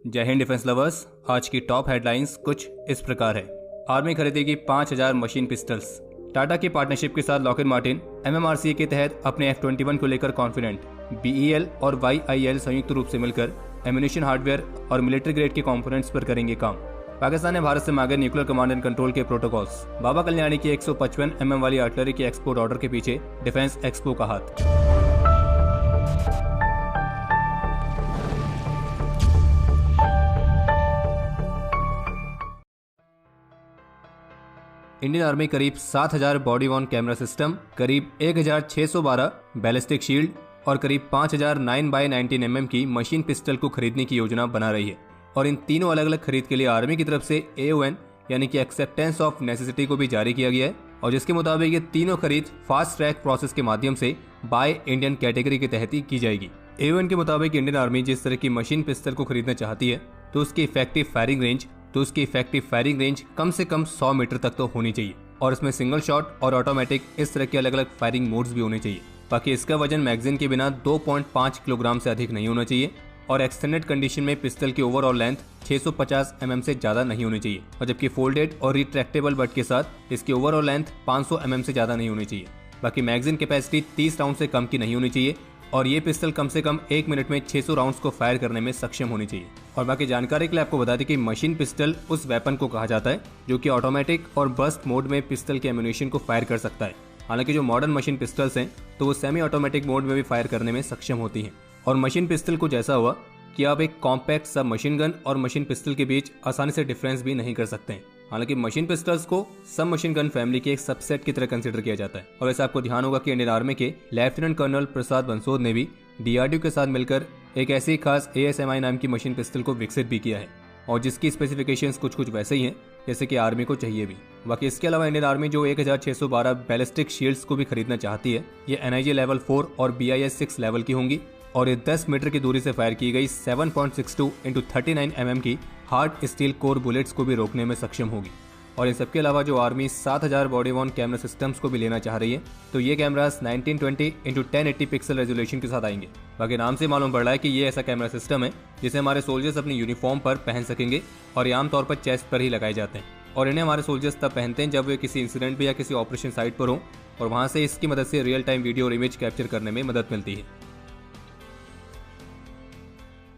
जय Hind defence lovers. आज की टॉप हेडलाइंस कुछ इस प्रकार है। आर्मी खरीदेगी 5000 मशीन पिस्टल्स। टाटा की पार्टनरशिप के साथ लॉकहीड मार्टिन MMRCA के तहत अपने F-21 को लेकर कॉन्फिडेंट। BEL और YIL संयुक्त रूप से मिलकर एम्यूनिशन हार्डवेयर और मिलिट्री ग्रेड के कंपोनेंट्स पर करेंगे काम। पाकिस्तान ने भारत से मांगे न्यूक्लियर कमांड एंड कंट्रोल के प्रोटोकॉल्स। बाबा कल्याणी की 155 mm वाली आर्टिलरी के एक्सपोर्ट ऑर्डर के पीछे डिफेंस एक्सपो का हाथ। इंडियन आर्मी करीब 7000 बॉडी वॉर्न कैमरा सिस्टम, करीब 1612 बैलिस्टिक शील्ड और करीब 5000 9x19 mm की मशीन पिस्टल को खरीदने की योजना बना रही है। और इन तीनों अलग अलग खरीद के लिए आर्मी की तरफ से AON यानी कि एक्सेप्टेंस ऑफ नेसेसिटी को भी जारी किया गया है, और जिसके मुताबिक ये तीनों खरीद फास्ट ट्रैक प्रोसेस के माध्यम से बाय इंडियन कैटेगरी के तहत ही की जाएगी। AON के मुताबिक इंडियन आर्मी जिस तरह की मशीन पिस्टल को खरीदना चाहती है तो उसकी इफेक्टिव फायरिंग रेंज कम से कम 100 मीटर तक तो होनी चाहिए, और इसमें सिंगल शॉट और ऑटोमेटिक इस तरह के अलग अलग फायरिंग मोड्स भी होने चाहिए। बाकी इसका वजन मैगजीन के बिना 2.5 किलोग्राम से अधिक नहीं होना चाहिए, और एक्सटेंडेड कंडीशन में पिस्टल की ओवरऑल लेंथ 650 mm से ज्यादा नहीं होनी चाहिए, और जबकि फोल्डेड और रिट्रैक्टेबल बट के साथ इसकी ओवरऑल लेंथ 500 mm से ज्यादा नहीं होनी चाहिए। बाकी मैगजीन कैपेसिटी 30 राउंड से कम की नहीं होनी चाहिए, और ये पिस्टल कम से कम 1 मिनट में 600 राउंड्स को फायर करने में सक्षम होनी चाहिए। और बाकी जानकारी के लिए आपको बता दें कि मशीन पिस्टल उस वेपन को कहा जाता है जो कि ऑटोमेटिक और बर्स्ट मोड में पिस्टल के एम्यूनिशन को फायर कर सकता है। हालांकि जो मॉडर्न मशीन पिस्टल्स हैं तो वो सेमी ऑटोमेटिक मोड में भी फायर करने में सक्षम होती हैं। और मशीन पिस्टल कुछ ऐसा हुआ कि आप एक कॉम्पैक्ट सब मशीन गन और मशीन पिस्टल के बीच आसानी से डिफरेंस भी नहीं कर सकते हैं। हालांकि मशीन पिस्टल्स को सब मशीन गन फैमिली के एक सबसेट की तरह कंसीडर किया जाता है। और वैसे आपको ध्यान होगा कि इंडियन आर्मी के लेफ्टिनेंट कर्नल प्रसाद बंसोद ने भी DRDO के साथ मिलकर एक ऐसी खास ASMI नाम की मशीन पिस्टल को विकसित भी किया है, और जिसकी स्पेसिफिकेशंस कुछ वैसे ही हैं जैसे कि आर्मी को चाहिए भी। बाकी इसके अलावा इंडियन आर्मी जो 1612 बैलिस्टिक शील्ड्स को भी खरीदना चाहती है, ये NIJ लेवल 4 और BIS 6 लेवल की होंगी, और ये 10 मीटर की दूरी से फायर की गई 7.62 × 39 mm की हार्ड स्टील कोर बुलेट्स को भी रोकने में सक्षम होगी। और इन सबके अलावा जो army 7000 body worn camera systems को भी लेना चाह रही है तो ये कैमरास 1920 × 1080 पिक्सल रेजोल्यूशन के साथ आएंगे। बाकी नाम से मालूम पड़ रहा है कि ये ऐसा कैमरा सिस्टम है जिसे हमारे सोल्जर्स अपनी यूनिफॉर्म पर पहन सकेंगे, और ये आमतौर पर चेस्ट पर ही लगाए जाते हैं, और इन्हें हमारे सोल्जर्स तब पहनते हैं जब वे किसी इंसिडेंट पे या किसी ऑपरेशन साइट पर हों, और वहां से इसकी मदद से रियल टाइम वीडियो और इमेज कैप्चर करने में मदद मिलती है।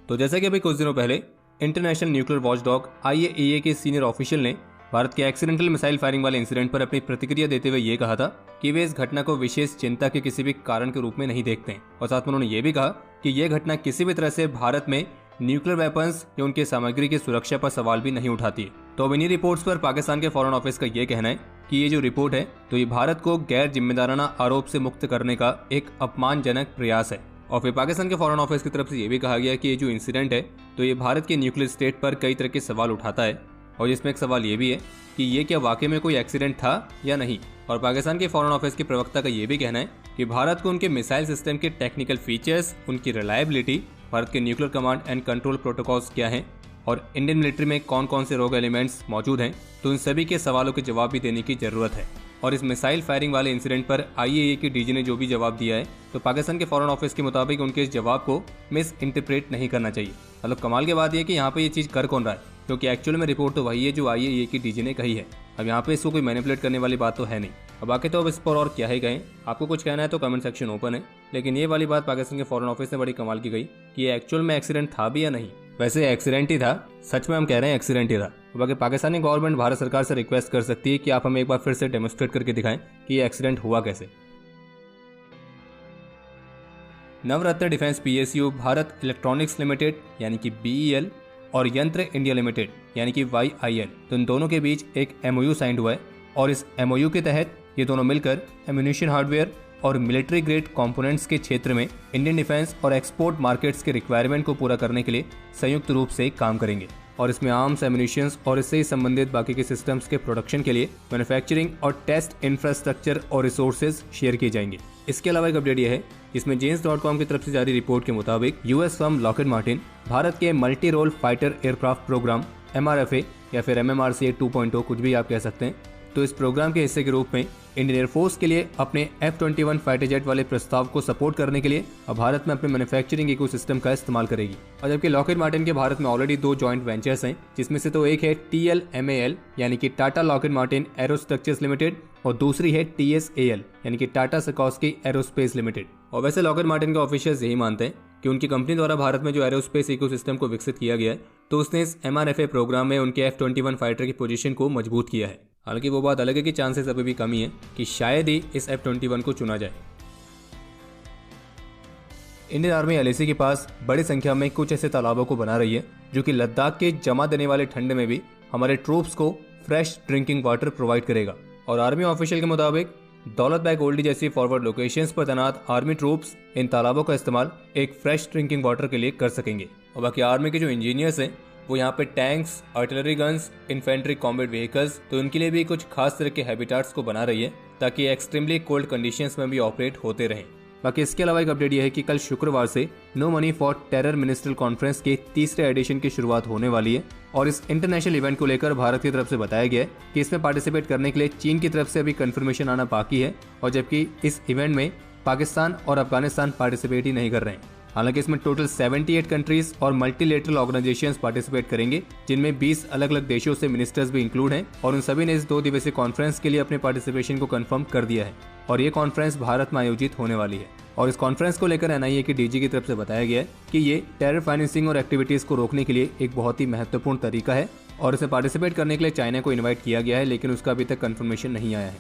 तो जैसा कि अभी कुछ दिनों पहले इंटरनेशनल न्यूक्लियर वॉचडॉग IAEA के सीनियर ऑफिशियल ने भारत के एक्सीडेंटल मिसाइल फायरिंग वाले इंसिडेंट पर अपनी प्रतिक्रिया देते हुए ये कहा था कि वे इस घटना को विशेष चिंता के किसी भी कारण के रूप में नहीं देखते हैं, और साथ में उन्होंने ये भी कहा कि यह घटना किसी भी तरह से भारत में न्यूक्लियर वेपन्स या उनके सामग्री की सुरक्षा पर सवाल भी नहीं उठाती है। तो अब इन्हीं रिपोर्ट्स पर पाकिस्तान के फॉरेन ऑफिस का ये कहना है कि ये जो रिपोर्ट है तो ये भारत को गैर जिम्मेदाराना आरोप से मुक्त करने का एक अपमानजनक प्रयास है। और फिर पाकिस्तान के फॉरेन ऑफिस की तरफ से ये भी कहा गया कि ये जो इंसिडेंट है तो ये भारत के न्यूक्लियर स्टेट पर कई तरह के सवाल उठाता है, और जिसमें एक सवाल ये भी है कि ये क्या वाकई में कोई एक्सीडेंट था या नहीं। और पाकिस्तान के फॉरेन ऑफिस के प्रवक्ता का ये भी कहना है कि भारत को उनके मिसाइल सिस्टम के टेक्निकल फीचर्स, उनकी रिलायबिलिटी, भारत के nuclear command and control protocols क्या हैं, और इंडियन मिलिट्री में कौन कौन से रोग एलिमेंट्स मौजूद हैं, तो इन सभी के सवालों के जवाब भी देने की जरूरत है। और इस मिसाइल फायरिंग वाले इंसिडेंट पर IAEA की DG ने जो भी जवाब दिया है तो पाकिस्तान के फॉरेन ऑफिस के मुताबिक उनके इस जवाब को मिस इंटरप्रेट नहीं करना चाहिए। मतलब कमाल की बात यह कि यहाँ पे ये चीज़ कर कौन रहा है, क्योंकि एक्चुअल में रिपोर्ट तो वही है जो IAEA की DG ने कही है। अब यहाँ पे इसको कोई मैनिपुलेट करने वाली बात तो है नहीं। अब आके तो अब इस पर और क्या ही कहें, आपको कुछ कहना है तो कमेंट सेक्शन ओपन है। लेकिन ये वाली बात पाकिस्तान के फॉरेन ऑफिस ने बड़ी कमाल की गई कि ये एक्चुअल में एक्सीडेंट था भी या नहीं। वैसे एक्सीडेंट ही था, सच में हम कह रहे हैं एक्सीडेंट ही था। बाकी पाकिस्तानी गवर्नमेंट भारत सरकार से रिक्वेस्ट कर सकती है कि आप हमें एक बार फिर से डेमोन्स्ट्रेट करके दिखाएं कि ये एक्सीडेंट हुआ कैसे। Navratna defence PSU Bharat electronics limited यानी कि BEL और यंत्र इंडिया लिमिटेड यानी कि YIL, तो इन दोनों के बीच एक MOU साइन हुआ है, और इस MOU के तहत ये दोनों मिलकर एम्यूनिशन हार्डवेयर और मिलिट्री ग्रेड कंपोनेंट्स के क्षेत्र में इंडियन डिफेंस और एक्सपोर्ट मार्केट्स के रिक्वायरमेंट को पूरा करने के लिए संयुक्त रूप से काम करेंगे। और इसमें आर्म्स, एम्यूनिशंस और इससे ही संबंधित बाकी के सिस्टम्स के प्रोडक्शन के लिए मैन्युफैक्चरिंग और टेस्ट इंफ्रास्ट्रक्चर और रिसोर्सेज शेयर किए जाएंगे। इसके अलावा एक अपडेट यह है, इसमें Janes.com की तरफ से जारी रिपोर्ट के मुताबिक US firm Lockheed Martin Bharat के multi role fighter aircraft programme MRFA या फिर MMRCA 2.0 कुछ भी आप कह सकते हैं, तो इस प्रोग्राम के हिस्से के रूप में इंडियन एयरफोर्स के लिए अपने F-21 फाइटर जेट वाले प्रस्ताव को सपोर्ट करने के लिए अब भारत में अपने मैन्युफैक्चरिंग इकोसिस्टम का इस्तेमाल करेगी। और जबकि लॉकहीड मार्टिन के भारत में ऑलरेडी 2 जॉइंट वेंचर्स हैं, जिसमें से तो एक है TLMAL यानी कि टाटा लॉकहीड मार्टिन एरोस्ट्रक्चर्स लिमिटेड और दूसरी है TSAL यानी कि टाटा सकोस्की एरोस्पेस लिमिटेड। और वैसे लॉकहीड मार्टिन के ऑफिशियल्स यही मानते हैं कि उनकी कंपनी द्वारा भारत में जो एरोस्पेस इकोसिस्टम को विकसित किया गया है, तो उसने इस MRFA प्रोग्राम में उनके F-21 फाइटर की पोजीशन को मजबूत किया है। हालांकि वो बात अलग है कि चांसेस अभी भी कमी है कि शायद ही इस F-21 को चुना जाए। इंडियन आर्मी LAC के पास बड़ी संख्या में कुछ ऐसे तालाबों को बना रही है जो कि लद्दाख के जमा देने वाले ठंड में भी हमारे ट्रूप्स को फ्रेश ड्रिंकिंग वाटर प्रोवाइड करेगा। और आर्मी ऑफिशियल के मुताबिक दौलत बैग ओल्डी जैसी फॉरवर्ड लोकेशंस पर तैनात आर्मी ट्रूप्स इन तालाबों का इस्तेमाल एक फ्रेश ड्रिंकिंग वाटर के लिए कर सकेंगे। और बाकी आर्मी के जो इंजीनियर्स हैं वो यहाँ पे tanks, artillery guns, infantry combat vehicles, तो उनके लिए भी कुछ खास तरह के हैबिटाट्स को बना रही है ताकि एक्सट्रीमली कोल्ड कंडीशंस में भी ऑपरेट होते रहें। बाकी इसके अलावा एक अपडेट यह है कि कल शुक्रवार से no money for terror ministerial conference के तीसरे एडिशन की शुरुआत होने वाली है। और इस इंटरनेशनल इवेंट को लेकर भारत की तरफ से बताया गया है कि इसमें पार्टिसिपेट करने के लिए चीन की तरफ से अभी कंफर्मेशन आना बाकी है, और जबकि इस इवेंट में पाकिस्तान और अफगानिस्तान पार्टिसिपेट ही नहीं कर रहे हैं। हालांकि इसमें टोटल 78 कंट्रीज और मल्टीलेटरल ऑर्गेनाइजेशंस पार्टिसिपेट करेंगे, जिनमें 20 अलग अलग देशों से मिनिस्टर्स भी इंक्लूड हैं। और उन सभी ने इस 2 दिवसीय कॉन्फ्रेंस के लिए अपने पार्टिसिपेशन को कंफर्म कर दिया है। और ये कॉन्फ्रेंस भारत में आयोजित होने वाली है। और इस कॉन्फ्रेंस को लेकर NIA की DG की तरफ से बताया गया है कि ये टेरर फाइनेंसिंग और एक्टिविटीज को रोकने के लिए एक बहुत ही महत्वपूर्ण तरीका है। और इसे पार्टिसिपेट करने के लिए चाइना को इन्वाइट किया गया है, लेकिन उसका अभी तक कंफर्मेशन नहीं आया है।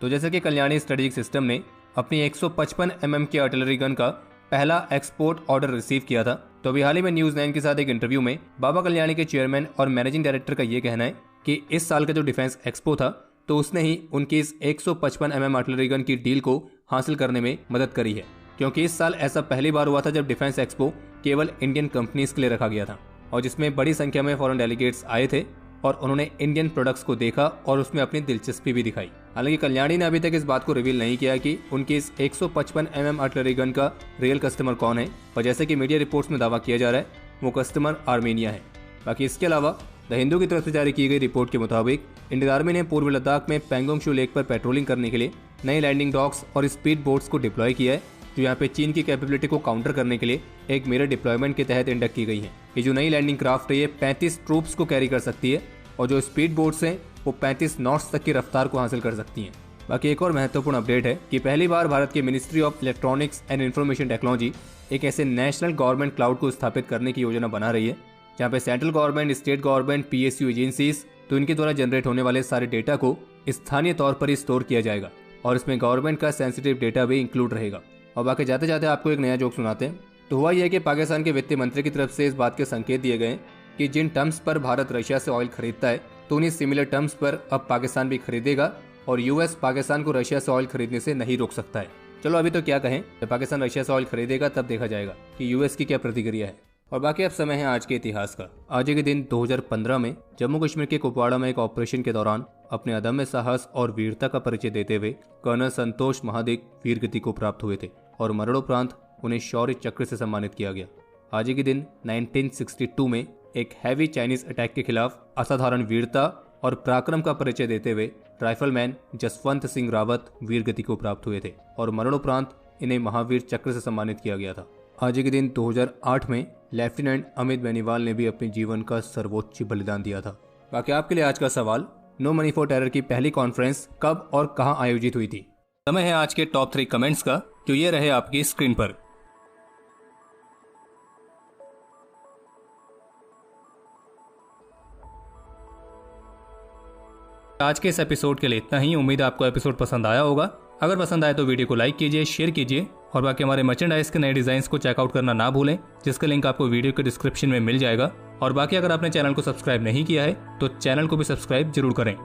तो जैसे कि कल्याणी स्ट्रेटेजिक सिस्टम ने अपनी 155 mm की आर्टिलरी गन का पहला एक्सपोर्ट ऑर्डर रिसीव किया था, तो अभी हाल ही में न्यूज़ 9 के साथ एक इंटरव्यू में बाबा कल्याणी के चेयरमैन और मैनेजिंग डायरेक्टर का ये कहना है कि इस साल का जो डिफेंस एक्सपो था, तो उसने ही उनकी इस 155 mm आर्टिलरी गन की डील को हासिल करने में मदद करी है। क्योंकि इस साल ऐसा पहली बार हुआ था जब डिफेंस एक्सपो केवल इंडियन कंपनीज के लिए रखा गया था, और जिसमें बड़ी संख्या में फॉरेन डेलीगेट्स आए थे और उन्होंने इंडियन प्रोडक्ट्स को देखा और उसमें अपनी दिलचस्पी भी दिखाई। हालांकि कल्याणी ने अभी तक इस बात को रिवील नहीं किया कि उनकी इस 155 mm आर्टिलरी गन का रियल कस्टमर कौन है, और जैसे कि मीडिया रिपोर्ट्स में दावा किया जा रहा है वो कस्टमर आर्मेनिया है। बाकी इसके अलावा द हिंदू की तरफ से जारी की गई रिपोर्ट के मुताबिक इंडियन आर्मी ने पूर्वी लद्दाख में पेंगोंग शू लेक पर पेट्रोलिंग करने के लिए नए लैंडिंग डॉक्स और स्पीड बोट्स को डिप्लॉय किया है, जो यहाँ पे चीन की कैपेबिलिटी को काउंटर करने के लिए एक मिरर डिप्लॉयमेंट के तहत इंडक्ट की गई है। ये जो नई लैंडिंग क्राफ्ट है ये 35 ट्रूप्स को कैरी कर सकती है, और जो स्पीड बोट्स हैं वो 35 नॉट्स तक की रफ्तार को हासिल कर सकती हैं। बाकी एक और महत्वपूर्ण अपडेट है कि पहली बार भारत की ministry of electronics and information technology एक ऐसे नेशनल गवर्नमेंट क्लाउड को स्थापित करने की योजना बना रही है, जहाँ पे central government, state government, PSU agencies, तो इनके द्वारा जनरेट होने वाले सारे डेटा को स्थानीय तौर पर ही स्टोर किया जाएगा, और इसमें गवर्नमेंट का सेंसिटिव डेटा भी इंक्लूड रहेगा। और बाकी जाते जाते आपको एक नया जोक सुनाते हैं। तो हुआ यह कि पाकिस्तान के वित्त मंत्री की तरफ से इस बात के संकेत दिए गए कि जिन टर्म्स पर भारत रशिया से ऑयल खरीदता है, तो उन्हीं सिमिलर टर्म्स पर अब पाकिस्तान भी खरीदेगा, और US पाकिस्तान को रशिया से ऑयल खरीदने से नहीं रोक सकता है। चलो अभी तो क्या कहें, जब पाकिस्तान रशिया से ऑयल खरीदेगा तब देखा जाएगा कि US की क्या प्रतिक्रिया है। और बाकी अब समय है आज के इतिहास का। आज के दिन 2015 में जम्मू कश्मीर के कुपवाड़ा में एक ऑपरेशन के दौरान अपने अदम्य साहस और वीरता का परिचय देते हुए कर्नल संतोष महादिक वीर गति को प्राप्त हुए थे, और मरणोपरांत उन्हें शौर्य चक्र से सम्मानित किया गया। आज के दिन 1962 में एक हैवी चाइनीज अटैक के खिलाफ असाधारण वीरता और पराक्रम का परिचय देते हुए राइफलमैन जसवंत सिंह रावत वीर गति को प्राप्त हुए थे, और मरणोपरांत इन्हें महावीर चक्र से सम्मानित किया गया था। आज के दिन 2008 में लेफ्टिनेंट अमित बेनीवाल ने भी अपने जीवन का सर्वोच्च बलिदान दिया था। बाकी आपके लिए आज का सवाल, नो मनी फॉर टेरर की पहली कॉन्फ्रेंस कब और कहां आयोजित हुई थी? समय है आज के टॉप 3 कमेंट्स का, जो ये रहे आपकी स्क्रीन पर। आज के इस एपिसोड के लिए इतना ही। उम्मीद है आपको एपिसोड पसंद आया होगा। अगर पसंद आए तो वीडियो को लाइक कीजिए, शेयर कीजिए, और बाकी हमारे मर्चेंडाइज के नए डिजाइन को चेकआउट करना ना भूलें, जिसका लिंक आपको वीडियो के डिस्क्रिप्शन में मिल जाएगा। और बाकी अगर आपने चैनल को सब्सक्राइब नहीं किया है तो चैनल को भी सब्सक्राइब जरूर करें।